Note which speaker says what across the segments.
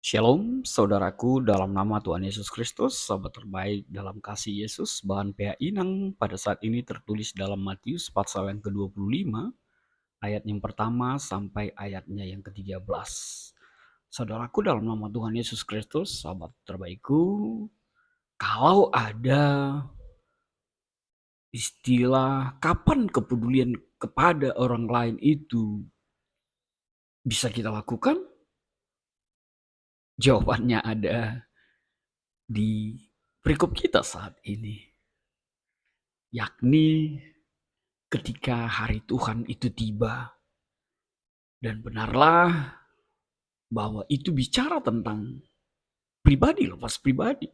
Speaker 1: Shalom, saudaraku dalam nama Tuhan Yesus Kristus, sahabat terbaik dalam kasih Yesus, bahan PHI yang pada saat ini tertulis dalam Matius pasal yang ke-25, ayat yang pertama sampai ayatnya yang ke-13. Saudaraku dalam nama Tuhan Yesus Kristus, sahabat terbaikku, kalau ada istilah kapan kepedulian kepada orang lain itu bisa kita lakukan, jawabannya ada di perikop kita saat ini. Yakni ketika hari Tuhan itu tiba. Dan benarlah bahwa itu bicara tentang pribadi, lepas pribadi.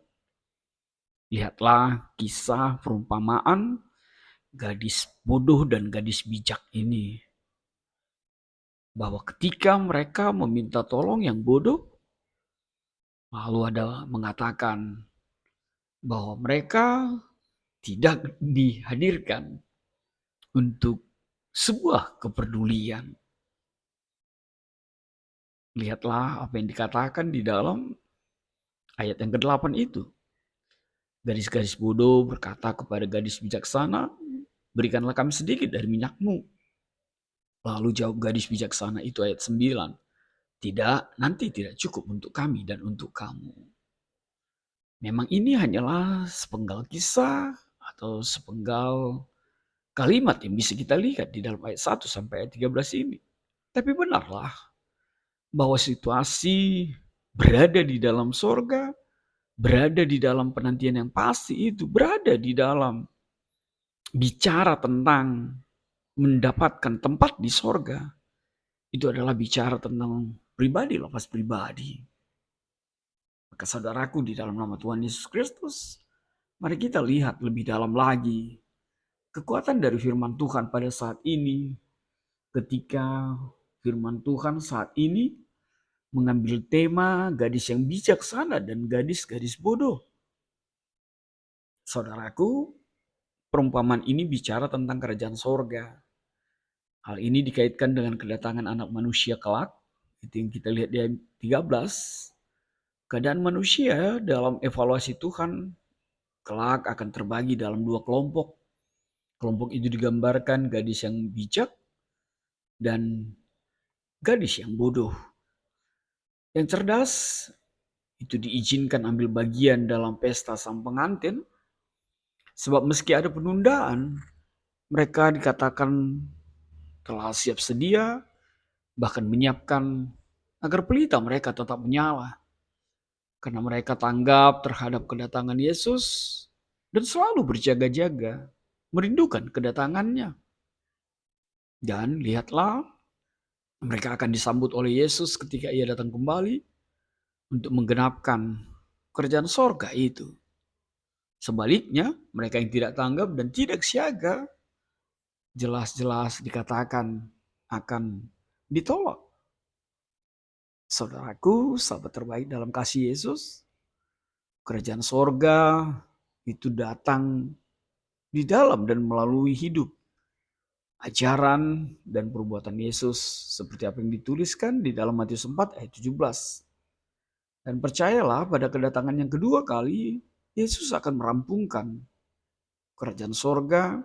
Speaker 1: Lihatlah kisah perumpamaan gadis bodoh dan gadis bijak ini. Bahwa ketika mereka meminta tolong yang bodoh, lalu ada mengatakan bahwa mereka tidak dihadirkan untuk sebuah kepedulian. Lihatlah apa yang dikatakan di dalam ayat yang ke-8 itu. Gadis-gadis bodoh berkata kepada gadis bijaksana, berikanlah kami sedikit dari minyakmu. Lalu jawab gadis bijaksana itu ayat 9. Tidak, nanti tidak cukup untuk kami dan untuk kamu. Memang ini hanyalah sepenggal kisah atau sepenggal kalimat yang bisa kita lihat di dalam ayat 1 sampai ayat 13 ini. Tapi benarlah bahwa situasi berada di dalam sorga, berada di dalam penantian yang pasti itu, berada di dalam bicara tentang mendapatkan tempat di sorga, itu adalah bicara tentang pribadi, lepas pribadi. Maka saudaraku di dalam nama Tuhan Yesus Kristus, mari kita lihat lebih dalam lagi kekuatan dari firman Tuhan pada saat ini, ketika firman Tuhan saat ini mengambil tema gadis yang bijaksana dan gadis-gadis bodoh. Saudaraku, perumpamaan ini bicara tentang kerajaan sorga. Hal ini dikaitkan dengan kedatangan anak manusia kelak. Itu yang kita lihat di ayat 13. Keadaan manusia dalam evaluasi Tuhan kelak akan terbagi dalam dua kelompok. Kelompok itu digambarkan gadis yang bijak dan gadis yang bodoh. Yang cerdas itu diizinkan ambil bagian dalam pesta sang pengantin. Sebab meski ada penundaan, mereka dikatakan telah siap sedia, bahkan menyiapkan agar pelita mereka tetap menyala. Karena mereka tanggap terhadap kedatangan Yesus dan selalu berjaga-jaga, merindukan kedatangannya. Dan lihatlah, mereka akan disambut oleh Yesus ketika ia datang kembali untuk menggenapkan kerajaan sorga itu. Sebaliknya, mereka yang tidak tanggap dan tidak siaga, jelas-jelas dikatakan akan ditolak. Saudaraku, sahabat terbaik dalam kasih Yesus, kerajaan sorga itu datang di dalam dan melalui hidup, ajaran dan perbuatan Yesus seperti apa yang dituliskan di dalam Matius 4 ayat 17. Dan percayalah pada kedatangan yang kedua kali, Yesus akan merampungkan kerajaan sorga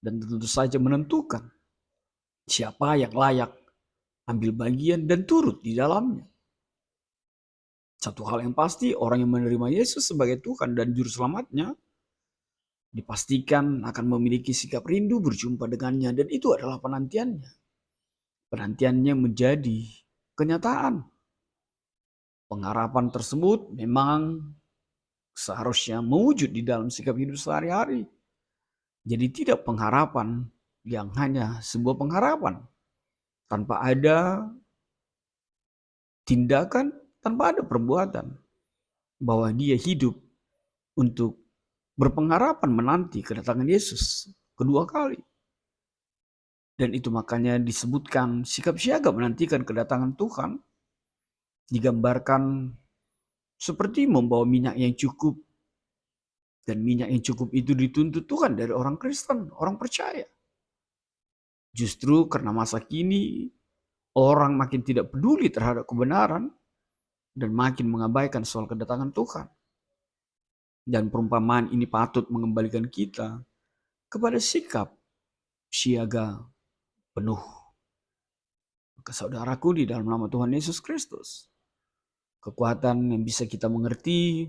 Speaker 1: dan tentu saja menentukan siapa yang layak ambil bagian dan turut di dalamnya. Satu hal yang pasti, orang yang menerima Yesus sebagai Tuhan dan Juru Selamatnya dipastikan akan memiliki sikap rindu berjumpa dengannya, dan itu adalah penantiannya. Penantiannya menjadi kenyataan. Pengharapan tersebut memang seharusnya mewujud di dalam sikap hidup sehari-hari. Jadi tidak pengharapan yang hanya sebuah pengharapan tanpa ada tindakan, tanpa ada perbuatan, bahwa dia hidup untuk berpengharapan menanti kedatangan Yesus kedua kali. Dan itu makanya disebutkan sikap siaga menantikan kedatangan Tuhan digambarkan seperti membawa minyak yang cukup. Dan minyak yang cukup itu dituntut Tuhan dari orang Kristen, orang percaya. Justru karena masa kini orang makin tidak peduli terhadap kebenaran, dan makin mengabaikan soal kedatangan Tuhan. Dan perumpamaan ini patut mengembalikan kita kepada sikap siaga penuh. Maka saudaraku, di dalam nama Tuhan Yesus Kristus, kekuatan yang bisa kita mengerti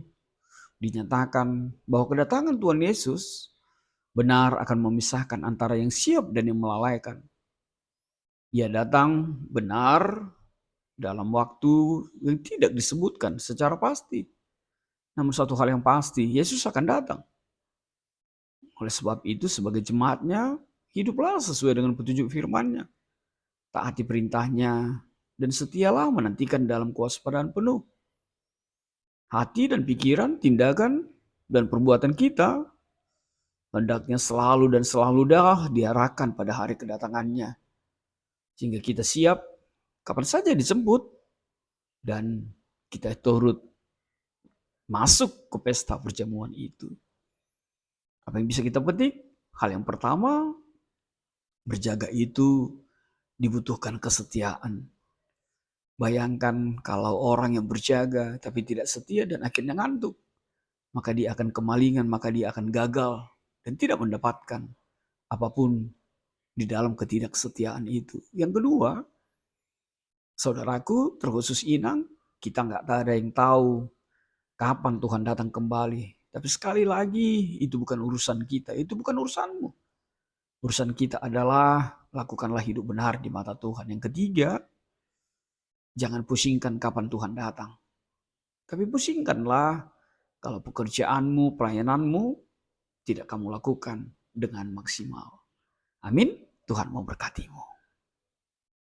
Speaker 1: dinyatakan bahwa kedatangan Tuhan Yesus benar akan memisahkan antara yang siap dan yang melalaikan. Ia datang benar dalam waktu yang tidak disebutkan secara pasti. Namun satu hal yang pasti, Yesus akan datang. Oleh sebab itu, sebagai jemaatnya, hiduplah sesuai dengan petunjuk firman-Nya. Taati perintahnya, dan setialah menantikan dalam kewaspadaan penuh. Hati dan pikiran, tindakan, dan perbuatan kita hendaknya selalu dan selalu diarahkan pada hari kedatangannya. Sehingga kita siap kapan saja disebut dan kita turut masuk ke pesta perjamuan itu. Apa yang bisa kita petik? Hal yang pertama, berjaga itu dibutuhkan kesetiaan. Bayangkan kalau orang yang berjaga tapi tidak setia dan akhirnya ngantuk, maka dia akan kemalingan, maka dia akan gagal dan tidak mendapatkan apapun di dalam ketidaksetiaan itu. Yang kedua, saudaraku, terkhusus Inang, kita nggak ada yang tahu kapan Tuhan datang kembali. Tapi sekali lagi, itu bukan urusan kita, itu bukan urusanmu. Urusan kita adalah lakukanlah hidup benar di mata Tuhan. Yang ketiga, jangan pusingkan kapan Tuhan datang. Tapi pusingkanlah kalau pekerjaanmu, pelayananmu tidak kamu lakukan dengan maksimal. Amin. Tuhan memberkatimu.